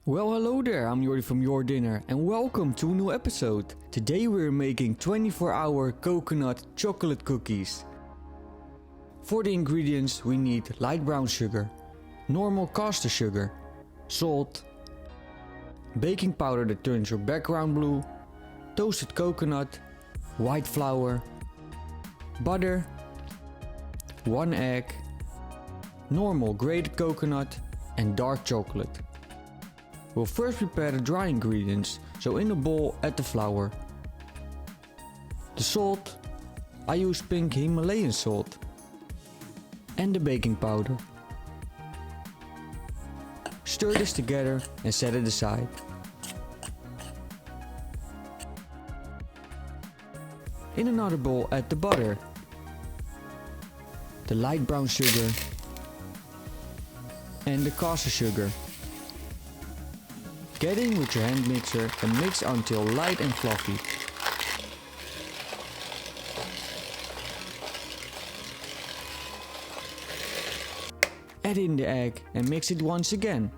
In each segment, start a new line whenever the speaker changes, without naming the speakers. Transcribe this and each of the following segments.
Well, hello there, I'm Jordi from JorDinner and welcome to a new episode. Today we're making 24-hour coconut chocolate cookies. For the ingredients we need light brown sugar, normal caster sugar, salt, baking powder that turns your background blue, toasted coconut, white flour, butter, 1 egg, normal grated coconut and dark chocolate. We'll first prepare the dry ingredients, so in a bowl add the flour, the salt, I use pink Himalayan salt, and the baking powder. Stir this together and set it aside. In another bowl add the butter, the light brown sugar and the caster sugar. Get in with your hand mixer and mix until light and fluffy. Add in the egg and mix it once again.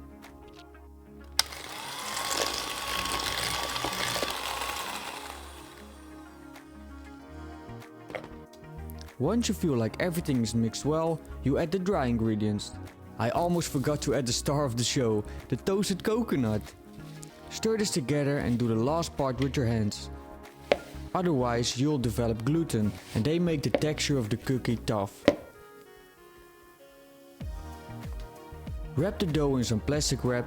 Once you feel like everything is mixed well, you add the dry ingredients. I almost forgot to add the star of the show, the toasted coconut. Stir this together and do the last part with your hands. Otherwise you'll develop gluten and they make the texture of the cookie tough. Wrap the dough in some plastic wrap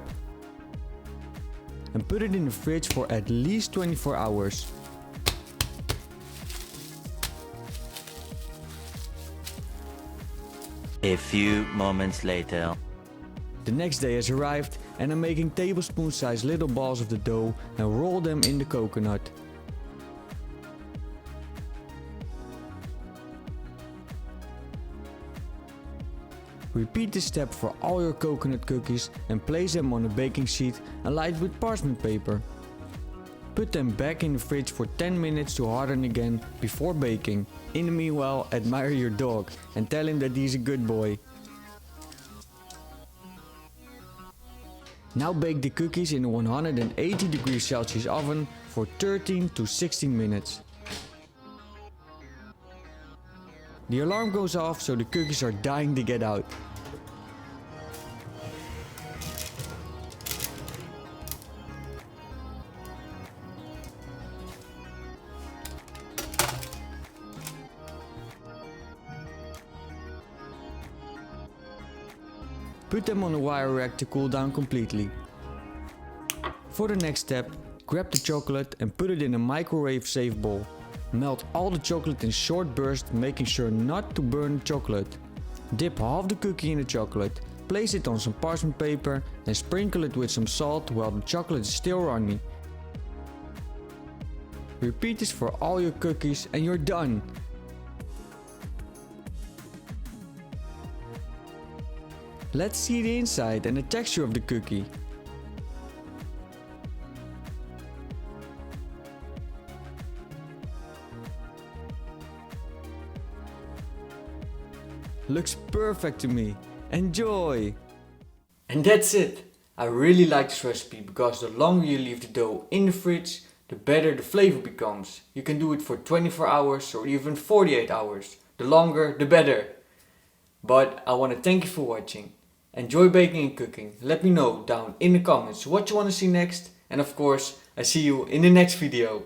and put it in the fridge for at least 24 hours.
A few moments later.
The next day has arrived and I'm making tablespoon sized little balls of the dough and roll them in the coconut. Repeat this step for all your coconut cookies and place them on a baking sheet and light with parchment paper. Put them back in the fridge for 10 minutes to harden again before baking. In the meanwhile, admire your dog and tell him that he's a good boy. Now bake the cookies in a 180 degrees Celsius oven for 13 to 16 minutes. The alarm goes off, so the cookies are dying to get out. Put them on a wire rack to cool down completely. For the next step, grab the chocolate and put it in a microwave safe bowl. Melt all the chocolate in short bursts, making sure not to burn the chocolate. Dip half the cookie in the chocolate, place it on some parchment paper and sprinkle it with some salt while the chocolate is still runny. Repeat this for all your cookies and you're done! Let's see the inside and the texture of the cookie. Looks perfect to me. Enjoy! And that's it! I really like this recipe because the longer you leave the dough in the fridge, the better the flavor becomes. You can do it for 24 hours or even 48 hours. The longer, the better. But I want to thank you for watching. Enjoy baking and cooking. Let me know down in the comments what you want to see next. And of course, I see you in the next video.